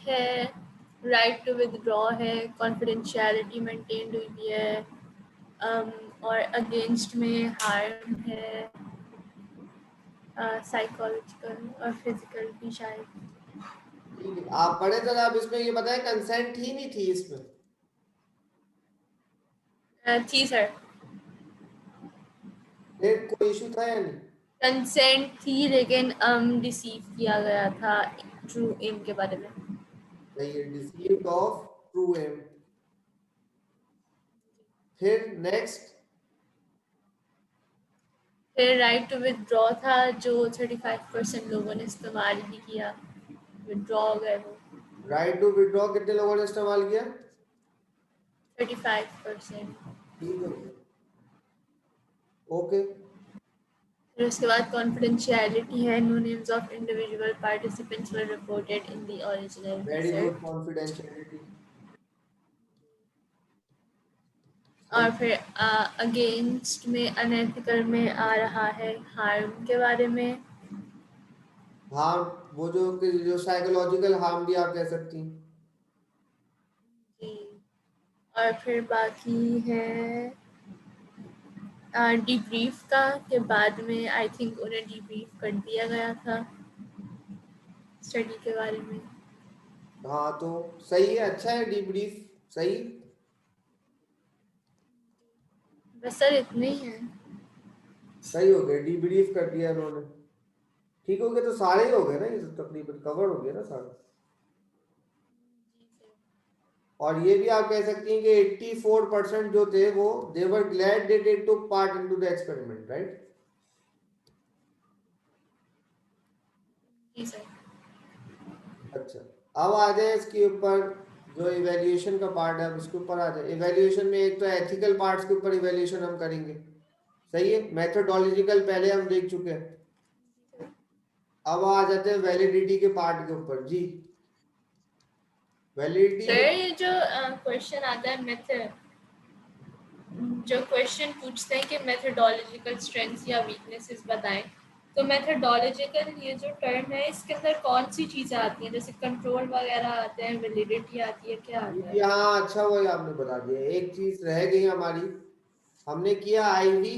है, right to withdraw है, confidentiality maintain हुई है, और अगेंस्ट में हार्म है, साइकोलॉजिकल और फिजिकल भी शायद। ठीक है, आप पढ़े थे आप इसमें, ये बताएं कंसेंट थी नहीं थी इसमें? थी सर। फिर कोई इशू था या नहीं? कंसेंट थी लेकिन डिसीव किया गया था ट्रू एम के बारे में। नहीं, ये डिसीव्ड ऑफ ट्रू एम। फिर नेक्स्ट, फिर राइट टू विदड्रॉ था जो 35% लोगों ने इस्तेमाल भी किया, विदड्रॉ हो गए वो। राइट टू विड्रॉ कितने लोगों ने इस्तेमाल किया? 35%। ठीक है, ओके। फिर उसके बाद कॉन्फिडेंशियलिटी है, no names of individual participants were reported in the original very good, research. Confidentiality. और फिर अगेंस्ट में अनएथिकल में आ रहा है हार्म के बारे में। हार्म, वो जो साइकोलॉजिकल हार्म भी आप कह सकती हैं। जी। और फिर बाकी है डिब्रीफ का, के बाद में आई थिंक उन्हें डिब्रीफ कर दिया गया था स्टडी के बारे में। हाँ तो सही है, अच्छा है, डीब्रीफ सही। बस सर इतने ही हैं। सही हो गया, डीब्रीफ कर दिया उन्होंने। ठीक हो गया, तो सारे ही हो गए ना, ये तो तकरीबन कवर हो गया ना सारा। और ये भी आप कह सकती हैं कि 84% जो थे वो they were glad they did took part into the experiment, right? जी सर। अच्छा, अब आ जाए इसके ऊपर, जो इवेल्युएशन का पार्ट है, अब इसके ऊपर आ जाए। इवेल्युएशन में एक तो एथिकल पार्ट्स के ऊपर इवेल्युएशन हम करेंगे, सही है। मेथोडोलॉजिकल पहले हम देख चुके हैं। अब आ जाते हैं वैलिडिटी के पार्ट के ऊपर जी। वैलिडिटी सर में ये जो क्वेश्चन आता है मेथड, जो क्वेश्चन पूछते हैं कि मेथडोलॉजिकल स्ट्रेंथ्स या वीकनेसेस बताएं, तो मेथडोलॉजिकल ये जो टर्म है इसके अंदर कौन सी चीज़ें आती हैं? जैसे कंट्रोल वगैरह आते हैं, वैलिडिटी आती है, क्या आता है? हाँ, अच्छा वही आपने बता दिया, एक चीज रह गई हमारी। हमने किया आईवी,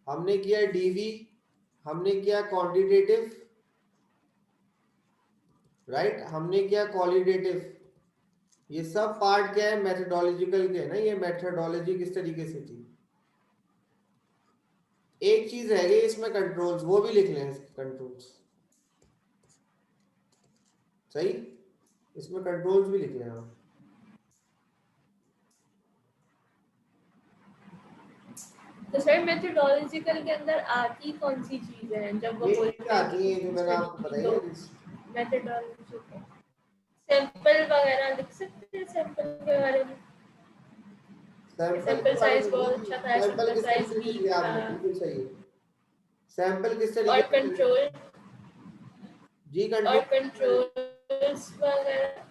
हमने किया डीवी, हमने किया क्वांटिटेटिव, राइट, हमने किया क्वालिटेटिव। ये सब पार्ट क्या है, मेथडोलॉजिकल के है ना। ये मेथडोलॉजी किस तरीके से थी। एक चीज रह गई इसमें, कंट्रोल्स, वो भी लिख लें, कंट्रोल्स सही, इसमें कंट्रोल्स भी लिख लें आप। तो सर मेथडोलॉजिकल के अंदर आती कौन सी चीज़ें हैं जब वो ये चीजें बोलते हैं आती कि हैं जो मैंने स्टडी आपको की बताई तो है। मेथडोलॉजी सैंपल वगैरह लिख सकते हैं सैंपल के बारे में? सैंपल के सैंपल बारे साइज में बहुत जी, अच्छा था, सैंपल सैंपल किस साइज तरीके से वीक लिया था। आपने, बिल्कुल सही है। सैंपल किस तरीके और से लिया? कंट्रोल, जी और कंट्रोल। कंट्रोल्स वगैरह।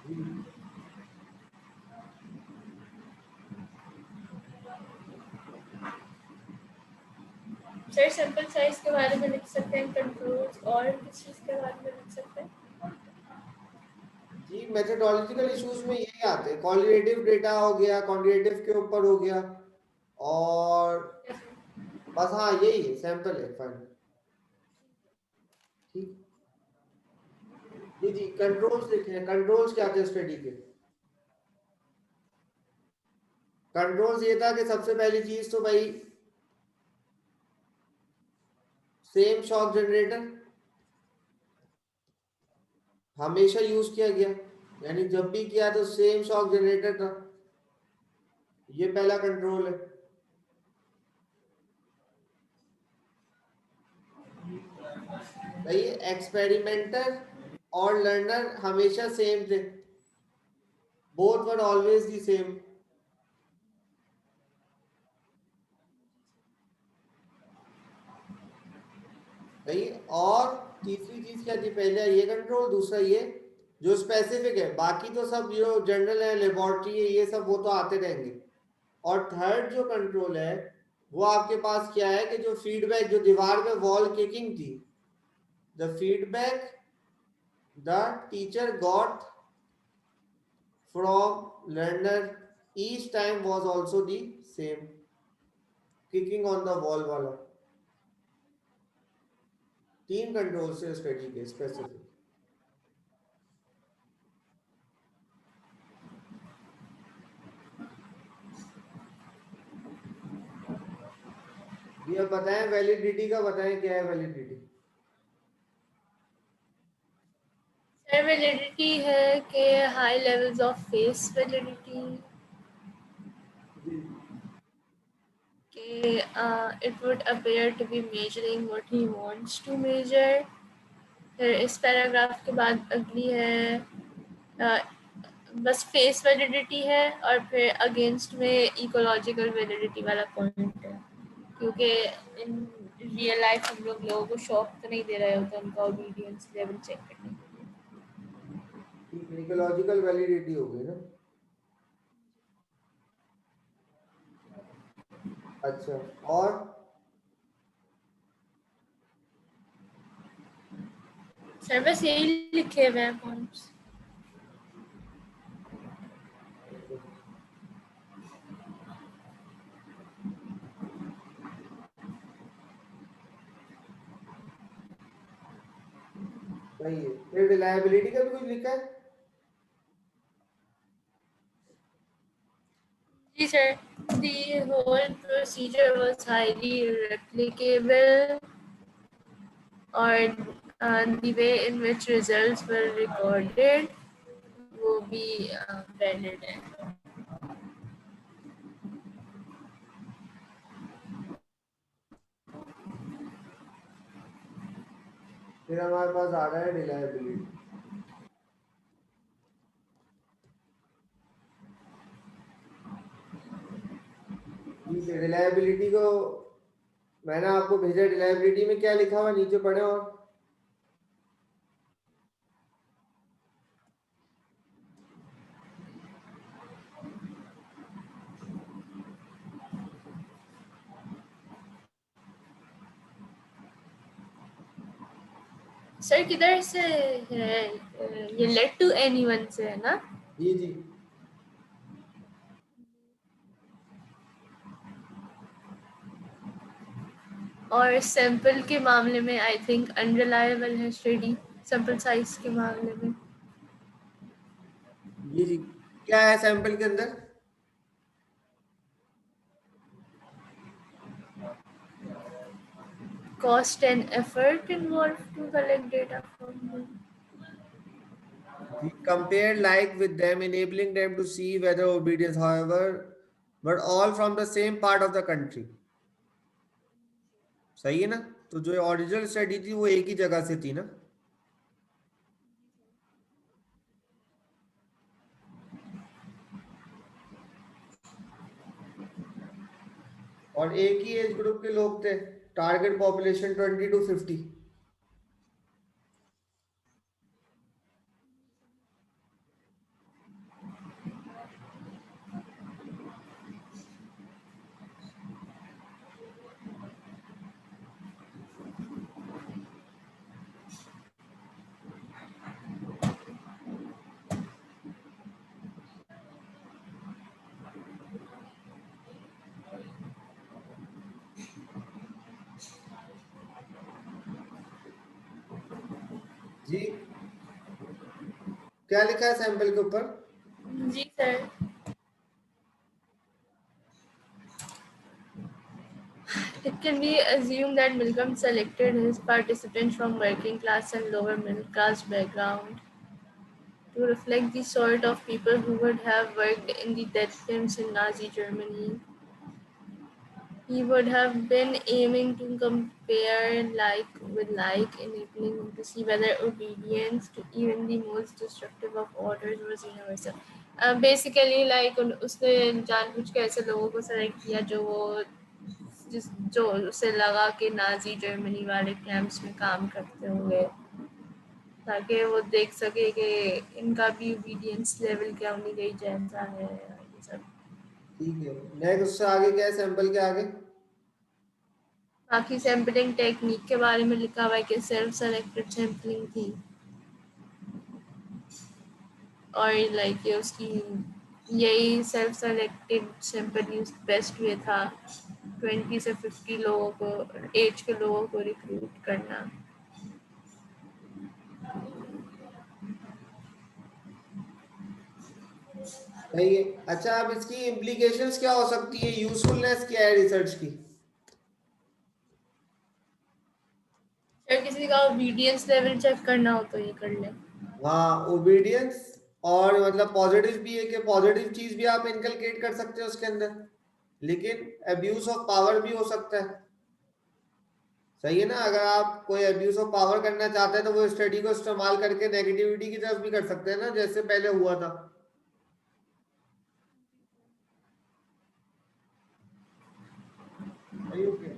जी सर सैंपल साइज के बारे में लिख सकते हैं, कंट्रोल्स, और किस चीज़ के बारे में लिख सकते हैं? जी, मेथोडोलॉजिकल इश्यूज में यही आते हैं, क्वालिटेटिव डेटा हो गया, क्वांटिटेटिव के ऊपर हो गया, और बस हाँ यही है, सैंपल है फाइन। ठीक, जी जी, कंट्रोल्स लिखे हैं। कंट्रोल्स क्या थे स्टडी के? कंट्रोल्स ये था कि सबसे पहली चीज तो भाई सेम शॉक जनरेटर हमेशा यूज किया गया, यानी जब भी किया तो सेम शॉक जनरेटर था, ये पहला कंट्रोल है। सही है, एक्सपेरिमेंटर और लर्नर हमेशा सेम थे, both were always the same. सही है, और तीसरी चीज क्या थी, पहले ये कंट्रोल, दूसरा ये जो स्पेसिफिक है, बाकी तो सब जो जनरल है, लेबोरेटरी है, ये सब वो तो आते रहेंगे। और थर्ड जो कंट्रोल है वो आपके पास क्या है कि जो फीडबैक, जो दीवार में वॉल किकिंग थी, the feedback the teacher got from learner each time was also the same. Kicking on the wall वाला 3 कंट्रोल से स्टडी के स्पेसिफिक। ये अब बताएं वैलिडिटी का, बताएं क्या है वैलिडिटी। सर वैलिडिटी है कि high levels of face validity, कि it would appear to be measuring what he wants to measure। फिर इस पैराग्राफ के बाद अगली है बस फेस वैलिडिटी है, और फिर अगेंस्ट में इकोलॉजिकल वैलिडिटी वाला पॉइंट है, क्योंकि इन रियल लाइफ हम लोगों को शौक तो नहीं दे रहे होते उनका ओबीडियंस लेवल चेक करने के लिए। इकोलॉजिकल वैलिडिटी हो गई ना। अच्छा, और सर बस यही लिखे हुए हैं पॉइंट्स। सही है। फिर रिलायबिलिटी का भी कुछ लिखा है? जी sir, the whole procedure was highly replicable, और the way in which results were recorded वो भी valid है। फिर हमारे पास आ रहा है रिलायबिलिटी। ठीक है, रिलायबिलिटी को मैंने आपको भेजा। रिलायबिलिटी में क्या लिखा हुआ नीचे पढ़े? और सर किधर से है ये? लेट टू एनीवन से है ना? जी जी, और सैंपल के मामले में आई थिंक अनरिलायबल है स्टडी, सैंपल साइज के मामले में। जी जी, क्या है सैंपल के अंदर? Cost and effort involved to collect data from them. We compared like with them, enabling them to see whether obedience, however, but all from the same part of the country. सही है ना? तो जो original study थी वो एक ही जगह से थी ना। और एक ही एज ग्रुप के लोग थे। Target population 20 to 50। जी, क्या लिखा है सैंपल के ऊपर? जी sir, it can be assumed that Milgram selected his participants from working class and lower middle class background to reflect the sort of people who would have worked in the death camps in Nazi Germany. He would have been aiming to compare like with like, enabling him to see whether obedience to even the most destructive of orders was universal. Basically, like उसने जानबूझ के ऐसे लोगों को select किया जो उसे लगा कि नाजी जर्मनी वाले कैंप्स में काम करते होंगे, ताकि वो देख सके कि इनका भी ओबीडियंस लेवल क्या उन्हीं के जैसा है, ये सब। ठीक है, नेक्स्ट उससे आगे क्या है सैंपल के आगे? सर सैंपल के आगे बाकी सैम्पलिंग टेक्निक के बारे में लिखा हुआ है कि सेल्फ सेलेक्टेड सैम्पलिंग थी और लाइक ये उसकी यही self selected sample use best way था 20 से 50 लोगों को एज के लोगों को रिक्रूट करना। सही है। अच्छा, अब इसकी इम्प्लीकेशंस क्या हो सकती है, यूजफुलनेस क्या है रिसर्च की? अगर किसी का ओबीडियंस लेवल चेक करना हो तो ये कर ले। हाँ, ओबीडियंस, और मतलब पॉजिटिव भी है कि पॉजिटिव चीज भी आप इनकलकेट कर सकते हो उसके अंदर, लेकिन अब्यूज ऑफ पावर भी हो सकता है। सही है ना, अगर आप कोई अब्यूज ऑफ पावर करना चाहते हैं तो वो स्टडी को इस्तेमाल करके नेगेटिविटी की तरफ भी कर सकते हैं ना, जैसे पहले हुआ था। सही हो गया।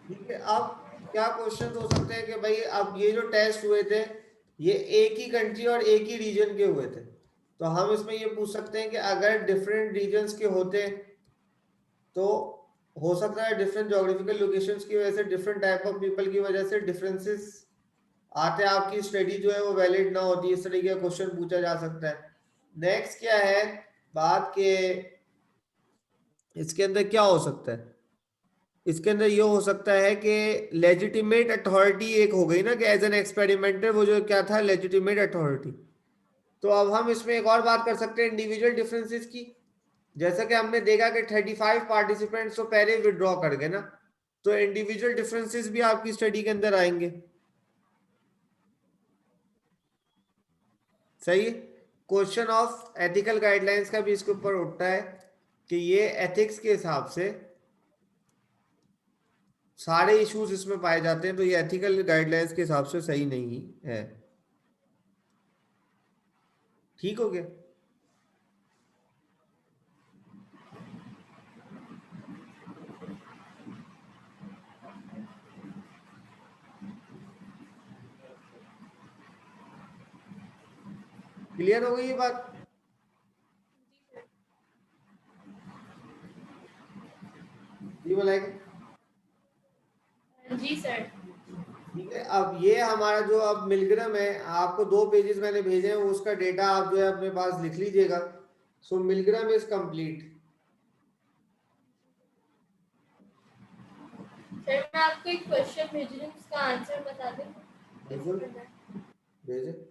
ठीक है, अब क्या क्वेश्चन हो सकते हैं कि भाई अब ये जो टेस्ट हुए थे ये एक ही कंट्री और एक ही रीजन के हुए थे, तो हम इसमें ये पूछ सकते हैं कि अगर डिफरेंट रीजन्स के होते तो हो सकता है डिफरेंट जोग्राफिकल लोकेशंस की वजह से, डिफरेंट टाइप ऑफ पीपल की वजह से डिफरेंसेस आते, आपकी स्टडी जो है वो वैलिड ना होती, इस तरीके का क्वेश्चन पूछा जा सकता है। नेक्स्ट क्या है बात के, इसके अंदर क्या हो सकता है, इसके अंदर ये हो सकता है कि लेजिटिमेट अथॉरिटी एक हो गई ना, कि एज एन एक्सपेरिमेंटर वो जो क्या था, लेजिटिमेट अथॉरिटी। तो अब हम इसमें एक और बात कर सकते हैं इंडिविजुअल डिफरेंसेस की। जैसा कि हमने देखा कि 35 पार्टिसिपेंट्स तो पहले विड्रॉ कर गए ना, तो इंडिविजुअल डिफरेंसेस भी आपकी स्टडी के अंदर आएंगे। सही है। क्वेश्चन ऑफ एथिकल गाइडलाइंस का भी इसके ऊपर उठता है कि ये एथिक्स के हिसाब से सारे इश्यूज इसमें पाए जाते हैं, तो ये एथिकल गाइडलाइंस के हिसाब से सही नहीं है। ठीक हो गया। क्लियर हो गई ये बात? जी बताएंगे। जी सर। ठीक है, अब ये हमारा जो अब मिलग्राम है, आपको 2 पेजेस मैंने भेजे हैं, उसका डेटा आप जो है अपने पास लिख लीजिएगा। सो मिलग्राम इज कंप्लीट। सर मैं आपको एक क्वेश्चन भेज रही हूँ उसका आंसर बता दें। बिल्कुल, भेजे।